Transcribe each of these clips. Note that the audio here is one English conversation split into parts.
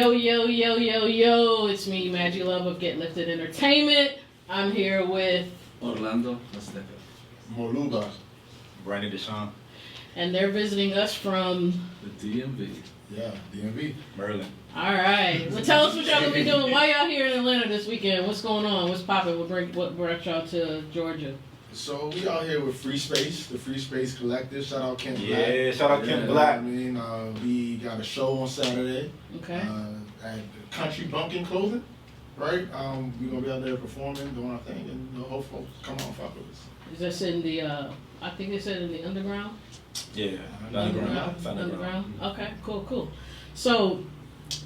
Yo, yo, yo, yo, yo, it's me, Magi Love of Get Lifted Entertainment. I'm here with Orrlando, Azteca. Moluba. Brandy Deshawn. And they're visiting us from The DMV. Yeah, DMV. Merlin. Alright. Well, tell us what y'all gonna be doing. Why y'all here in Atlanta this weekend? What's going on? What's popping? What brought y'all to Georgia? So we out here with Phreespace, the Phreespace Collective. Shout out Kent Black. Yeah, shout out Kent Black. I mean, we got a show on Saturday. Okay. At the Country Bumpkin Clothing, right? We're gonna be out there performing, doing our thing, and hope folks come on, fuck with us. Is this in the, I think they said in the underground? Yeah, Underground. Okay, cool. So,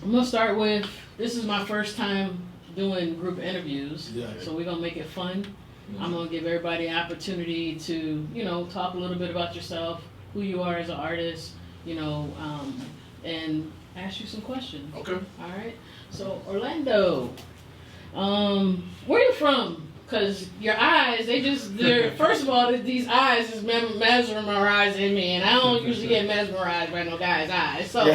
I'm gonna start with, this is my first time doing group interviews. Yeah. So we're gonna make it fun. I'm gonna give everybody an opportunity to, talk a little bit about yourself, who you are as an artist, and ask you some questions. Okay. All right. So Orrlando, where you from? Cause your eyes, they're first of all, these eyes is mesmerizing me, and I don't usually get mesmerized by no guy's eyes. So,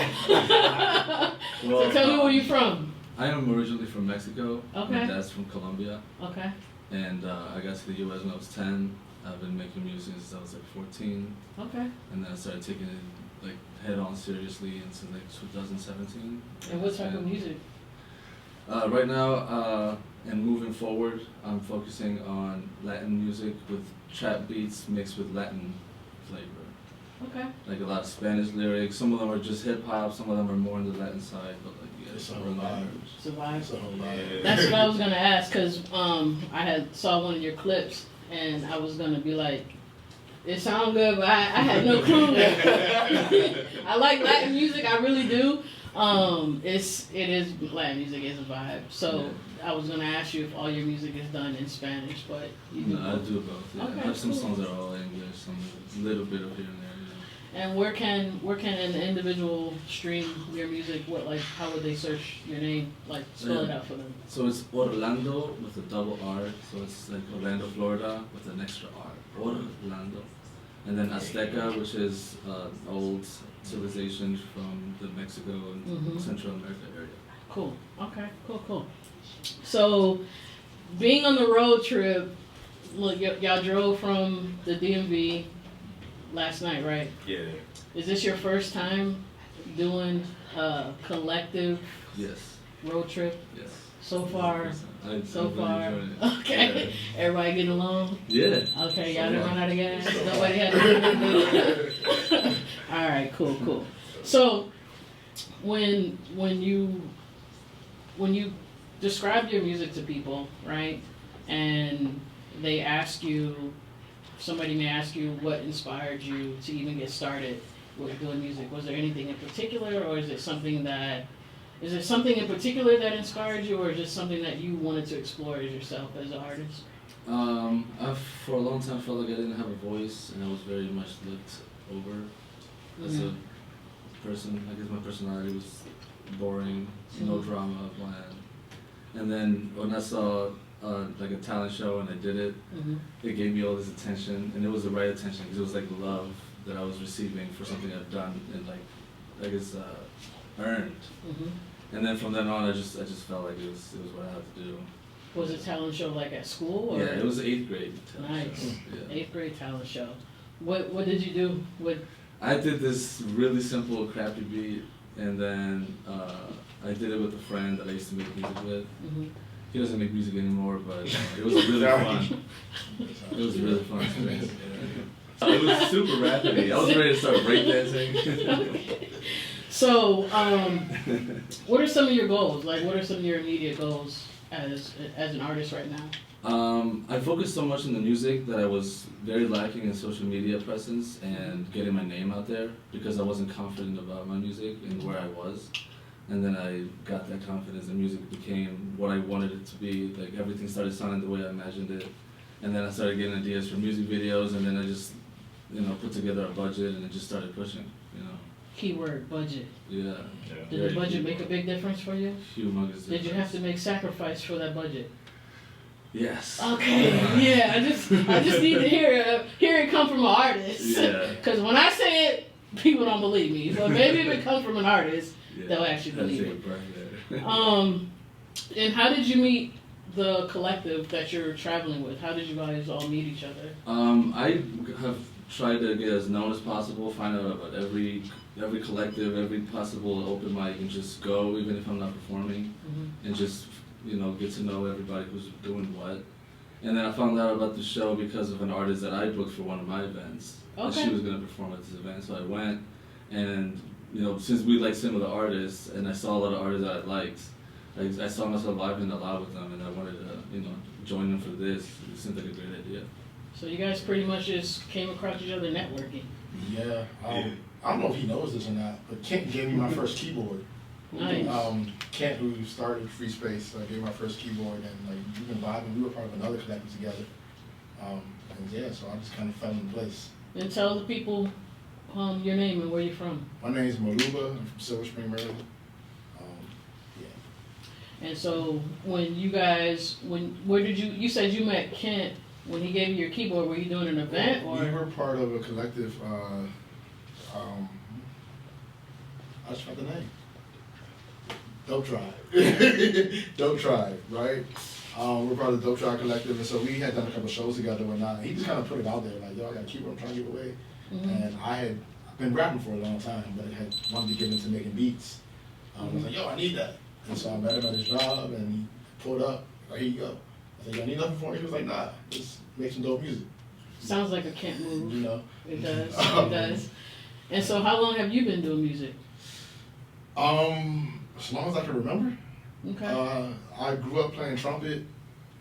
so tell me where you from. I am originally from Mexico. Okay. My dad's from Colombia. Okay. And I got to the U.S. when I was 10. I've been making music since I was like 14. Okay. And then I started taking it like head on seriously since like 2017. And what type of music? Right now, and moving forward, I'm focusing on Latin music with trap beats mixed with Latin flavor. Okay. Like a lot of Spanish lyrics. Some of them are just hip hop. Some of them are more on the Latin side. But like, yeah, It's a whole vibe. It's a vibe. It's a whole vibe. That's what I was gonna ask, cause I saw one of your clips, and I was gonna be like, it sound good, but I had no clue. I like Latin music, I really do. It is Latin music is a vibe. So I was gonna ask you if all your music is done in Spanish, but you do. No, I do both. Yeah. Okay, I have some cool. songs that are all English, some little bit of here and there. And where can an individual stream your music? How would they search your name? Like spell it out for them. So it's Orrlando with a double R. So it's like Orlando, Florida with an extra R. Orrlando. And then Azteca, which is old civilization from the Mexico and Central America area. Cool. Okay. Cool. So, being on the road trip, look, y'all drove from the DMV last night, right? Yeah. Is this your first time doing a collective Yes. road trip? Yes. So far, I far. really enjoyed it. Okay. Yeah. Everybody getting along? Yeah. Okay, y'all didn't run out of gas? Nobody had to. All right, cool. So, when you describe your music to people, right, and they ask you, somebody may ask you what inspired you to even get started with doing music. Was there anything in particular, or is it something in particular that inspired you, or just something that you wanted to explore as yourself as an artist? I for a long time felt like I didn't have a voice, and I was very much looked over as a person. I guess my personality was boring, no drama, bland. And then when I saw like a talent show and I did it, it gave me all this attention, and it was the right attention because it was like love that I was receiving for something I've done and like I guess earned. And then from then on, I just felt like it was what I had to do. Was it talent show like at school? Or? Yeah, it was 8th grade talent show. Nice. Yeah. 8th grade talent show. What did you do? I did this really simple, crappy beat, and then I did it with a friend that I used to make music with. He doesn't make music anymore, but it was really fun. It was really fun experience. It was super rapidy. I was ready to start breakdancing. So, what are some of your goals? Like, what are some of your immediate goals as an artist right now? I focused so much on the music that I was very lacking in social media presence and getting my name out there because I wasn't confident about my music and where I was. And then I got that confidence and music became what I wanted it to be. Like everything started sounding the way I imagined it. And then I started getting ideas for music videos, and then I just, put together a budget and it just started pushing, Keyword, budget. Yeah. Did the budget make a big difference for you? Humongous. Did you have to make sacrifice for that budget? Yes. Okay. Yeah, I just need to hear it come from an artist. Yeah. Because when I say it, people don't believe me. But maybe if it comes from an artist, they'll actually believe Take it. a breath there. And how did you meet the collective that you're traveling with? How did you guys all meet each other? I have tried to get as known as possible, find out about every collective, every possible open mic, and just go, even if I'm not performing, and just, you know, get to know everybody who's doing what. And then I found out about the show because of an artist that I booked for one of my events. And she was going to perform at this event, so I went. And, you know, since we like similar artists, and I saw a lot of artists that I liked, I saw myself vibing a lot with them, and I wanted to, you know, join them for this. It seemed like a great idea. So you guys pretty much just came across each other networking. Yeah. I don't know if he knows this or not, but Kent gave me my first keyboard. Nice. Kent, who started Phreespace, gave me my first keyboard, and like we've been vibing. We were part of another collective together, and yeah, so I just kind of fell in place. And tell the people your name and where you're from. My name is Moluba. I'm from Silver Spring, Maryland. And so when you guys, where did you said you met Kent when he gave you your keyboard? Were you doing an event or? We were part of a collective. I just forgot the name. Dope Tribe. Dope Tribe, right? We're part of the Dope Tribe collective, and so we had done a couple shows together and whatnot. And he just kind of put it out there, like, yo, I got a keyboard I'm trying to give away. And I had been rapping for a long time, but I had wanted to get into making beats. I was like, yo, I need that. And so I met him at his job, and he pulled up, like, here you go. I said, yo, I need nothing for me. He was like, nah, just make some dope music. Sounds like a Kent move. You know? It does, it does. And so how long have you been doing music? As long as I can remember. Okay. I grew up playing trumpet.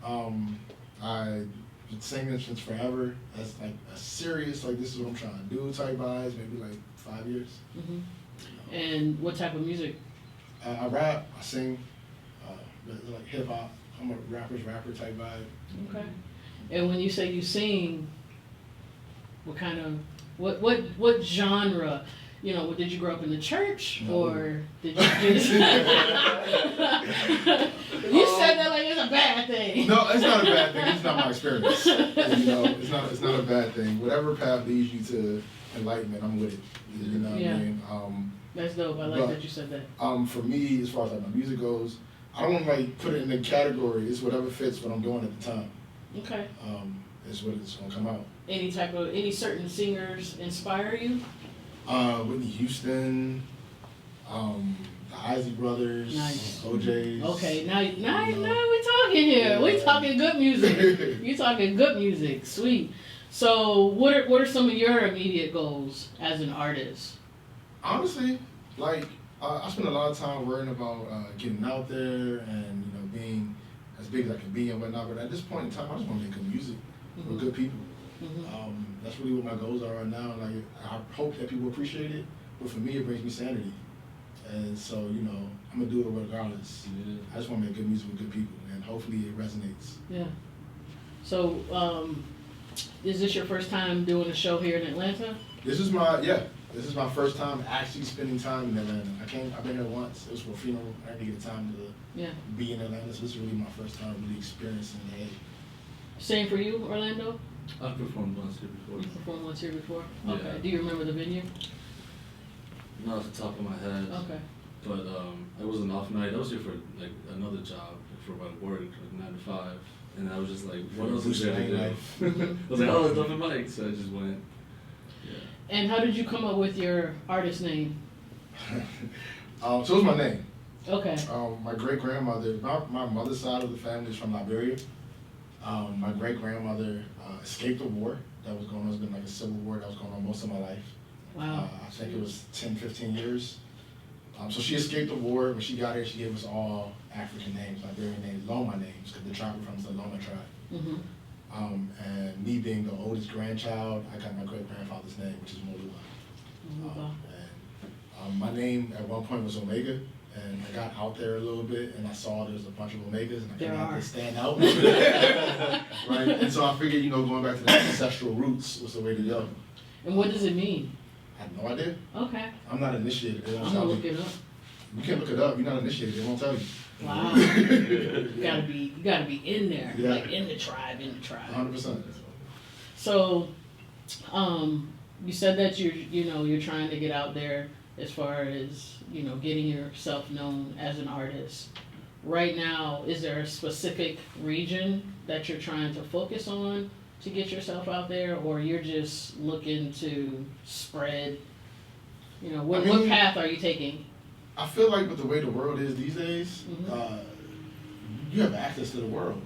I been singing since forever. That's like a serious, like, this is what I'm trying to do type vibes, maybe like 5 years. And what type of music? I rap, I sing, like hip hop. I'm a rapper type vibe. Okay. And when you say you sing, what kind of, what genre? You know, did you grow up in the church, or did you just? You said that like it's a bad thing. No, it's not a bad thing. It's not my experience. You know, it's not a bad thing. Whatever path leads you to enlightenment, I'm with it. You know what I mean? That's dope. I like that you said that. For me, as far as like my music goes, I don't want to like put it in a category. It's whatever fits what I'm doing at the time. Okay. Is what it's gonna come out. Any certain singers inspire you? Whitney Houston, the Isley Brothers, Nice. OJ's. Okay, now we're talking here. Yeah. We're talking good music. You're talking good music. Sweet. So what are some of your immediate goals as an artist? Honestly, like I spend a lot of time worrying about getting out there and, you know, being as big as I can be and whatnot. But at this point in time, I just want to make good music with good people. That's really what my goals are right now. Like, I hope that people appreciate it, but for me, it brings me sanity. And so, you know, I'm gonna do it regardless. Yeah. I just want to make good music with good people, and hopefully it resonates. Yeah. So, is this your first time doing a show here in Atlanta? This is my first time actually spending time in Atlanta. I've been here once. It was for a funeral. I didn't get time to be in Atlanta, so this is really my first time really experiencing it. Same for you, Orlando? I've performed once here before. You performed once here before? Yeah. Okay. Do you remember the venue? Not off the top of my head. Okay. But it was an off night. I was here for like another job, for my work, like 9 to 5. And I was just like, what else is there to do? I was like, oh, it's open mic. So I just went. Yeah. And how did you come up with your artist name? So it was my name. Okay. My great-grandmother, my mother's side of the family is from Liberia. My great-grandmother escaped a war that was going on. It's been like a civil war that was going on most of my life. Wow. I think it was 10, 15 years. So she escaped the war. When she got here, she gave us all African names, Liberian names, Loma names, because the tribe we're from is the Loma tribe. And me being the oldest grandchild, I got my great-grandfather's name, which is Moluba. And my name at one point was Omega. And I got out there a little bit, and I saw there was a bunch of Omegas, and I couldn't have to stand out. Right? And so I figured, you know, going back to the ancestral roots was the way to go. And what does it mean? I have no idea. Okay. I'm not initiated. They won't I'm tell gonna me. look it up. You can't look it up. You're not initiated. They won't tell you. Wow. You gotta be in there. Yeah. Like in the tribe. 100%. So, you said that you're trying to get out there as far as, getting yourself known as an artist. Right now, is there a specific region that you're trying to focus on to get yourself out there, or you're just looking to spread? What path are you taking? I feel like with the way the world is these days, you have access to the world.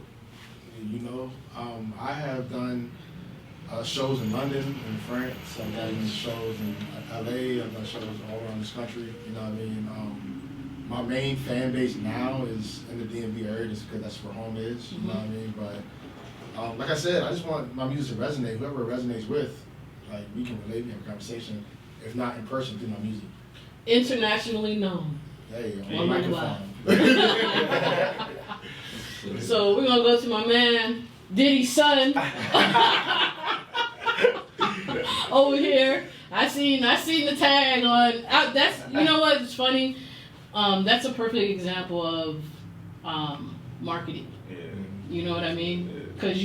I have done shows in London, in France, I've done shows in LA, I've done shows all around this country, my main fan base now is in the DMV area just because that's where home is, But like I said, I just want my music to resonate. Whoever it resonates with, like, we can relate, we have a conversation, if not in person, through my music. Internationally known. Hey, On on the microphone. So we're gonna go to my man Diddy's son over here. I seen the tag on. That's what, it's funny. That's a perfect example of marketing. Yeah. You know what I mean? Because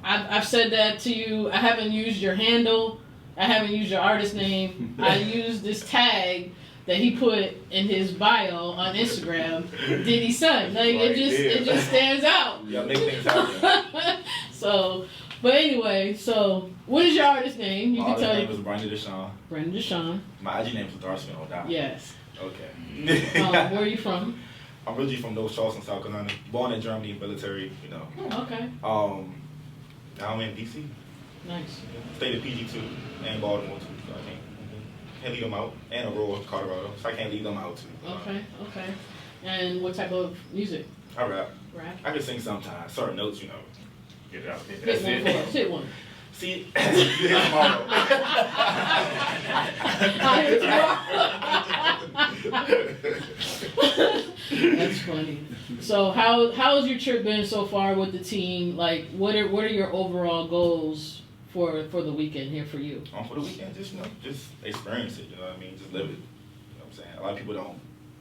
I've said that to you. I haven't used your handle. I haven't used your artist name. I used this tag that he put in his bio on Instagram, Diddy's son. Like, it just stands out. Yeah, make things happen. But anyway, so what is your artist name? You My can tell. name is Brandon Deshawn. Brandon Deshawn. My IG name is Darcy O'Donnell. Yes. Okay. Where are you from? I'm originally from North Charleston, South Carolina. Born in Germany, military, Oh, okay. Now I'm in DC. Nice. Stayed at PG2 and Baltimore too. So I can't leave them out. And Aurora, Colorado. So I can't leave them out too. Okay. And what type of music? I rap. Rap. I can sing sometimes. Certain notes, Get it out. Hit That's one it. for us. Hit one. See, you hit tomorrow. That's funny. So how's your trip been so far with the team? Like, what are your overall goals for the weekend here for you? For the weekend, just experience it. You know what I mean? Just live it. You know what I'm saying? A lot of people don't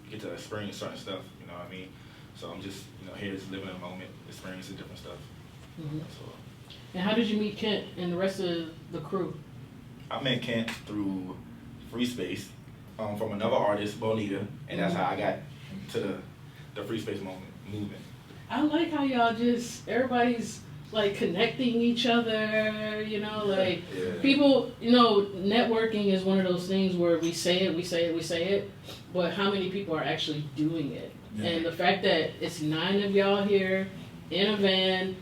get to experience certain stuff. You know what I mean? So I'm just here, just living in the moment, experiencing different stuff. Mm-hmm. So, and how did you meet Kent and the rest of the crew? I met Kent through Phreespace, from another artist, Bonita, and that's how I got to the Phreespace movement. I like how y'all everybody's like connecting each other, like people, networking is one of those things where we say it, but how many people are actually doing it? Yeah. And the fact that it's 9 of y'all here in a van,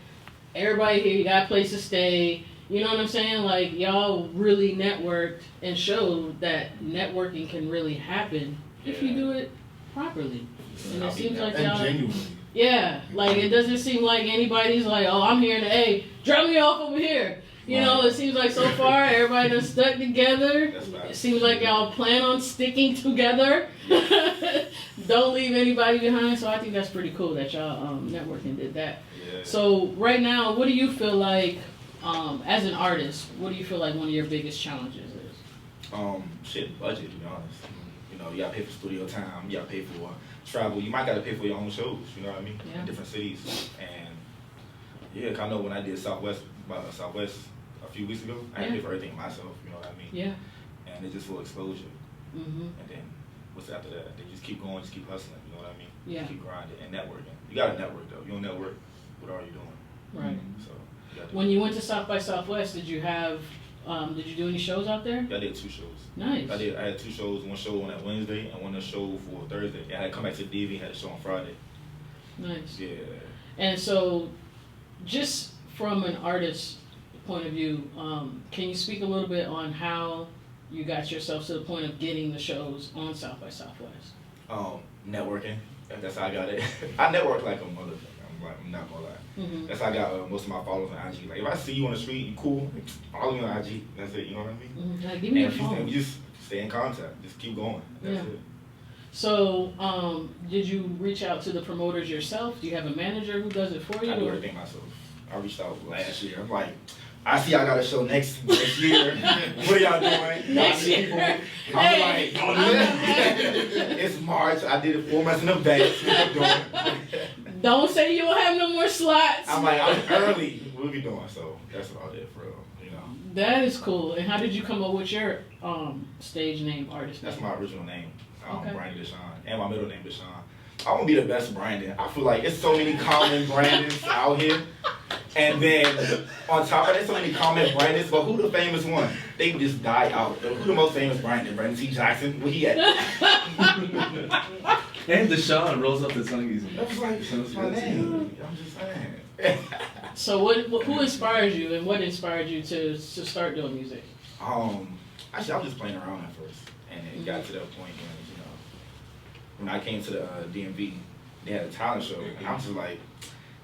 everybody here, you got a place to stay, you know what I'm saying? Like, y'all really networked and showed that networking can really happen if you do it properly. And it seems like y'all... genuinely. Yeah, like, it doesn't seem like anybody's like, oh, I'm here in the A, drop me off over here. It seems like so far everybody done stuck together. It seems like y'all plan on sticking together. Don't leave anybody behind. So I think that's pretty cool that y'all networking did that. Yeah. So right now, what do you feel like, as an artist, what do you feel like one of your biggest challenges is? Budget, to be honest. You gotta pay for studio time, you gotta pay for travel, you might gotta pay for your own shows, you know what I mean? Yeah. In different cities. And I know when I did Southwest a few weeks ago, I had to pay for everything myself, you know what I mean? Yeah. And it's just for exposure. Mm-hmm. And then what's after that? They just keep going, just keep hustling, you know what I mean? Yeah. Just keep grinding and networking. You gotta network though. You don't network, what are you doing? Right. So when you went to South by Southwest, did you do any shows out there? Yeah, I did 2 shows. Nice. I had 2 shows, one show on that Wednesday and one show for Thursday. I had to come back to the DV, had a show on Friday. Nice. Yeah. And so, just from an artist's point of view, can you speak a little bit on how you got yourself to the point of getting the shows on South by Southwest? Networking. That's how I got it. I network like a motherfucker. I'm not gonna lie. Mm-hmm. That's how I got most of my followers on IG. Like, if I see you on the street, you cool, follow me on IG. That's it. You know what I mean? Mm-hmm. Like, give me your phone. We just stay in contact. Just keep going. That's it. So, did you reach out to the promoters yourself? Do you have a manager who does it for you? I do everything myself. I reached out last year. I'm like, I see I got a show next year. What are y'all doing? Next year. I'm like, it's March. I did it 4 months in advance. What I'm doing. Don't say you don't have no more slots. I'm like, I'm early. What are we doing? So that's what I did for real, That is cool. And how did you come up with your stage name, artist name? That's my original name, Okay. Brandon Deshaun, and my middle name Deshaun. I want to be the best Brandon. I feel like there's so many common Brandons out here. And then on top of that, so many common Brandons, but who the famous one? They can just die out. Who the most famous Brandon? Brandon T. Jackson? Where he at? And Deshaun rolls up the tongue easy. I was like, that's my name. I'm just saying. So who inspires you, and what inspired you to start doing music? Actually, I was just playing around at first, and it got to that point when I came to the DMV, they had a talent show, and I was just like,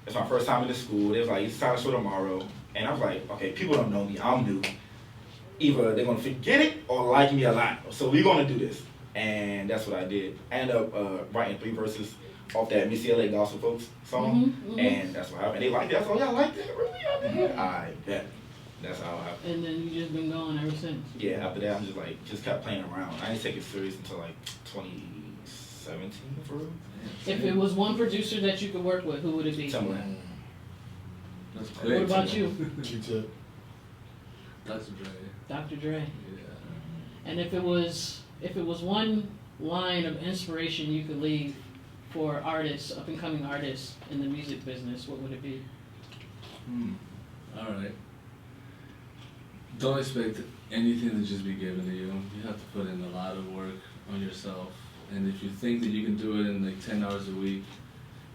it's my first time in the school. They was like, it's a talent show tomorrow, and I was like, okay, people don't know me, I'm new. Either they're gonna forget it or like me a lot, so we're gonna do this, and that's what I did. I ended up writing 3 verses off that Miss LA Gospel Folks song, and that's what happened. They liked it. I was like, y'all liked it? Really? I did. I bet. That's how it happened. And then you just been going ever since. Yeah, after that, I'm just kept playing around. I didn't take it serious until like 2017 for real. If it was one producer that you could work with, who would it be? Timberland. That's What great. about you? Q-Tip. Dr. Dre. Dr. Dre. Yeah. And if it was one line of inspiration you could leave for artists, up and coming artists in the music business, what would it be? All right. Don't expect anything to just be given to you. You have to put in a lot of work on yourself. And if you think that you can do it in like 10 hours a week,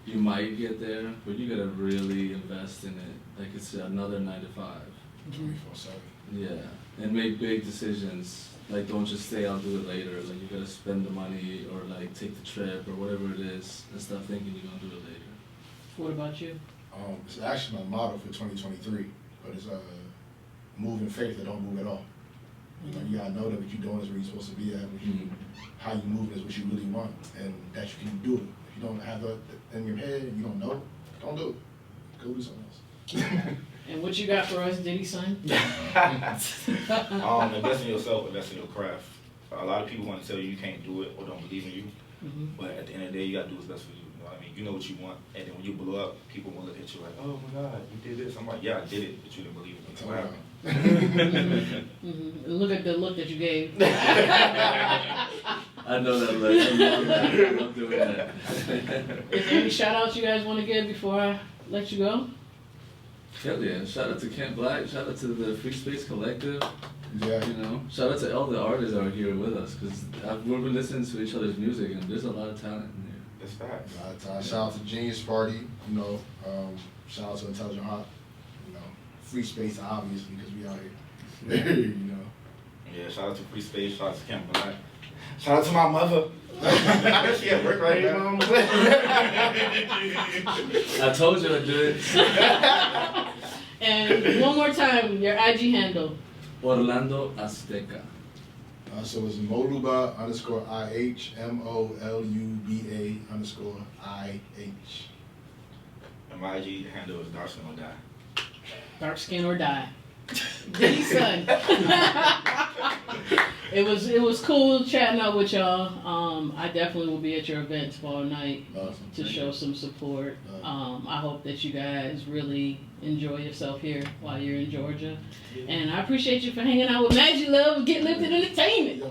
you might get there, but you gotta really invest in it. Like it's another 9 to 5. 24/7. Yeah. And make big decisions. Like don't just say I'll do it later. Like you gotta spend the money or like take the trip or whatever it is and stop thinking you're gonna do it later. What about you? It's actually my motto for 2023, but it's move in faith or don't move at all. You know, you gotta know that what you're doing is where you're supposed to be at. How you move is what you really want, and that you can do it. If you don't have that in your head and you don't know, don't do it. Go do something else. And what you got for us, Diddy son? Invest in yourself, invest in your craft. A lot of people want to tell you can't do it or don't believe in you, but at the end of the day, you gotta do what's best for you. You know what I mean? You know what you want, and then when you blow up, people will look at you like, oh my God, you did this. I'm like, yeah, I did it, but you didn't believe in me. So what happened? Look at the look that you gave. I know that look. I love that. I love doing that. Is there any shout outs you guys want to give before I let you go? Hell yeah. Shout out to Kent Black. Shout out to the Phreespace Collective. Yeah. You know, shout out to all the artists that are here with us because we've been listening to each other's music and there's a lot of talent in here. That's facts. Shout out to Genius Party, you know, shout out to Intelligent Hot, you know, Phreespace obviously because we out here, you know. Yeah, shout out to Phreespace, shout out to Camp Black. Shout out to my mother. She at work right now. I told you I'd do it. And one more time, your IG handle. Orrlando Azteca. So it's Moluba _IH, MOLUBA_IH. And my IG handle is Dark Skin or Die. Dark Skin or Die. Diddy son. It was cool chatting up with y'all. I definitely will be at your event tomorrow night to show some support. I hope that you guys really enjoy yourself here while you're in Georgia. And I appreciate you for hanging out with Magi Love, Get Lifted Entertainment.